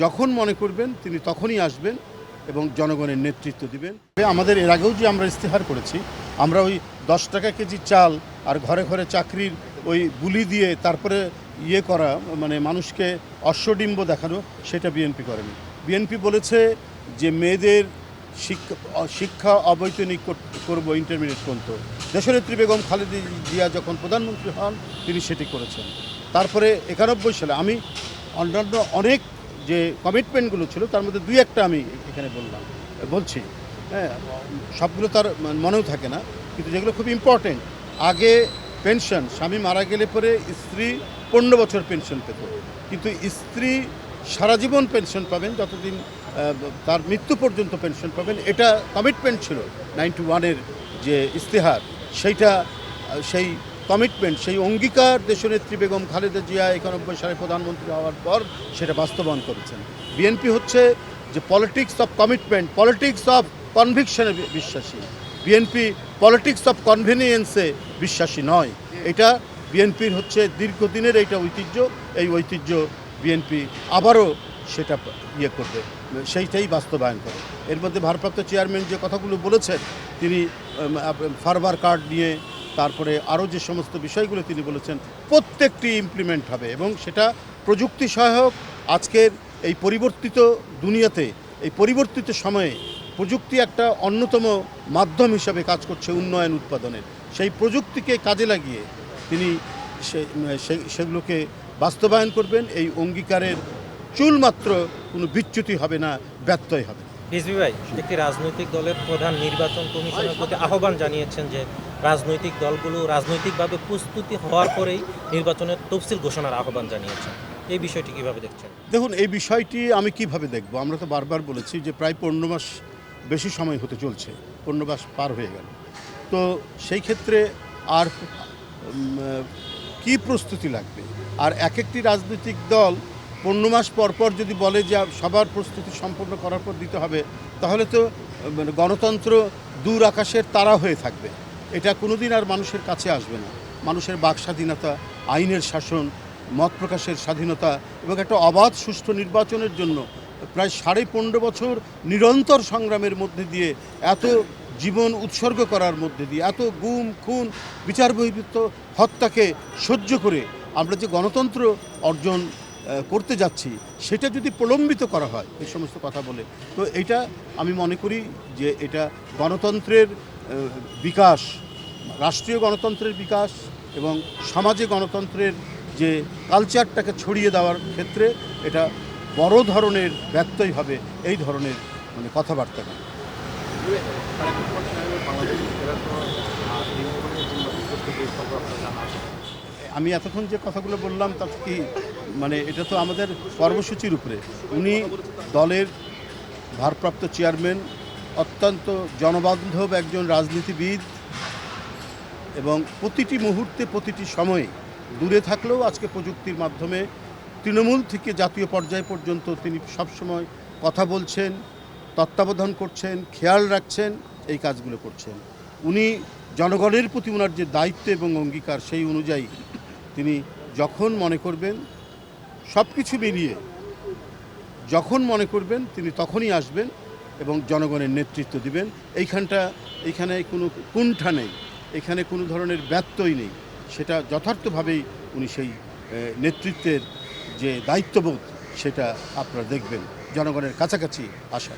যখন মনে করবেন তিনি তখনই আসবেন এবং জনগণের নেতৃত্ব দিবেন। আমাদের এর আগেও যে আমরা ইস্তেহার করেছি, আমরা ওই 10 টাকা কেজি চাল আর ঘরে ঘরে চাকরির ওই বুলি দিয়ে তারপরে ইয়ে করা, মানে মানুষকে অশ্বডিম্ব দেখানো, সেটা বিএনপি করেনি। বিএনপি বলেছে যে মেয়েদের শিক্ষা অবৈতনিক করবো, ইন্টারমিডিয়েট পর্যন্ত। দেশনেত্রী বেগম খালেদা জিয়া যখন প্রধানমন্ত্রী হন তিনি সেটি করেছেন। তারপরে 91 সালে আমি অন্যান্য অনেক যে কমিটমেন্টগুলো ছিল তার মধ্যে দুই একটা আমি এখানে বলছি, হ্যাঁ, সবগুলো তার মনেও থাকে না, কিন্তু যেগুলো খুব ইম্পর্টেন্ট। আগে পেনশন, স্বামী মারা গেলে পরে স্ত্রী 15 বছর পেনশন পেত, কিন্তু স্ত্রী সারা জীবন পেনশন পাবেন, যতদিন তার মৃত্যু পর্যন্ত পেনশন পাবেন। এটা কমিটমেন্ট ছিল 91-এর যে ইস্তেহার, সেই কমিটমেন্ট, সেই অঙ্গীকার দেশনেত্রী বেগম খালেদা জিয়া 91 সালে প্রধানমন্ত্রী হওয়ার পর সেটা বাস্তবায়ন করেছেন। বিএনপি হচ্ছে যে politics of commitment, politics of কনভিকশনে বিশ্বাসী। বিএনপি পলিটিক্স অফ কনভেনিয়েন্সে বিশ্বাসী নয়। এটা বিএনপির হচ্ছে দীর্ঘদিনের এইটা ঐতিহ্য। এই ঐতিহ্য বিএনপি আবারও সেটা ইয়ে করবে, সেইটাই বাস্তবায়ন করে। এর মধ্যে ভারপ্রাপ্ত চেয়ারম্যান যে কথাগুলো বলেছেন, তিনি ফারবার কার্ড নিয়ে, তারপরে আরও যে সমস্ত বিষয়গুলো তিনি বলেছেন, প্রত্যেকটি ইমপ্লিমেন্ট হবে এবং সেটা প্রযুক্তি সহায়ক। আজকের এই পরিবর্তিত দুনিয়াতে, এই পরিবর্তিত সময়ে প্রযুক্তি একটা অন্যতম মাধ্যম হিসাবে কাজ করছে উন্নয়ন উৎপাদনের। সেই প্রযুক্তিকে কাজে লাগিয়ে তিনি সেগুলোকে বাস্তবায়ন করবেন। এই অঙ্গীকারের চুলমাত্র কোনো বিচ্যুতি হবে না, ব্যত্যয় হবে না। রিজভী ভাই, একটি রাজনৈতিক দলের প্রধান নির্বাচন কমিশনের প্রতি আহ্বান জানিয়েছেন যে রাজনৈতিক দলগুলো রাজনৈতিকভাবে প্রস্তুতি হওয়ার পরেই নির্বাচনের তফসিল ঘোষণার আহ্বান জানিয়েছেন। এই বিষয়টি কীভাবে দেখছেন? দেখুন, এই বিষয়টি আমি কিভাবে দেখব, আমরা তো বারবার বলেছি যে প্রায় 15 মাস বেশি সময় হতে চলছে, 15 মাস পার হয়ে গেল। তো সেই ক্ষেত্রে আর কি প্রস্তুতি লাগবে? আর এক একটি রাজনৈতিক দল 15 মাস পর পর যদি বলে যে সবার প্রস্তুতি সম্পন্ন করার পর দিতে হবে, তাহলে তো মানে গণতন্ত্র দূর আকাশের তারা হয়ে থাকবে। এটা কোনোদিন আর মানুষের কাছে আসবে না। মানুষের বাক স্বাধীনতা, আইনের শাসন, মত প্রকাশের স্বাধীনতা এবং একটা অবাধ সুষ্ঠু নির্বাচনের জন্য প্রায় 15.5 বছর নিরন্তর সংগ্রামের মধ্যে দিয়ে, এত জীবন উৎসর্গ করার মধ্যে দিয়ে, এত গুম খুন বিচার বহির্ভূত হত্যাকে সহ্য করে আমরা যে গণতন্ত্র অর্জন করতে যাচ্ছি, সেটা যদি প্রলম্বিত করা হয় এই সমস্ত কথা বলে, তো এটা আমি মনে করি যে এটা গণতন্ত্রের বিকাশ, রাষ্ট্রীয় গণতন্ত্রের বিকাশ এবং সমাজে গণতন্ত্রের যে কালচারটাকে ছড়িয়ে দেওয়ার ক্ষেত্রে এটা বড় ধরনের ব্যত্যয় হবে এই ধরনের মানে কথাবার্তা। আমি এতক্ষণ যে কথাগুলো বললাম তাতে কি মানে এটা তো আমাদের কর্মসূচির উপরে। উনি দলের ভারপ্রাপ্ত চেয়ারম্যান, অত্যন্ত জনবান্ধব একজন রাজনীতিবিদ এবং প্রতিটি মুহূর্তে প্রতিটি সময়ে দূরে থাকলেও আজকে প্রযুক্তির মাধ্যমে তৃণমূল থেকে জাতীয় পর্যায় পর্যন্ত তিনি সবসময় কথা বলছেন, তত্ত্বাবধান করছেন, খেয়াল রাখছেন, এই কাজগুলো করছেন। উনি জনগণের প্রতি ওনার যে দায়িত্ব এবং অঙ্গীকার, সেই অনুযায়ী তিনি যখন মনে করবেন, সব কিছু মিলিয়ে যখন মনে করবেন তিনি তখনই আসবেন এবং জনগণের নেতৃত্ব দিবেন। এইখানে কোনো কুণ্ঠা নেই, এখানে কোনো ধরনের ব্যত্যয় নেই। সেটা যথার্থভাবেই উনি সেই নেতৃত্বের যে দায়িত্ববোধ সেটা আপনারা দেখবেন, জনগণের কাছাকাছি আসা।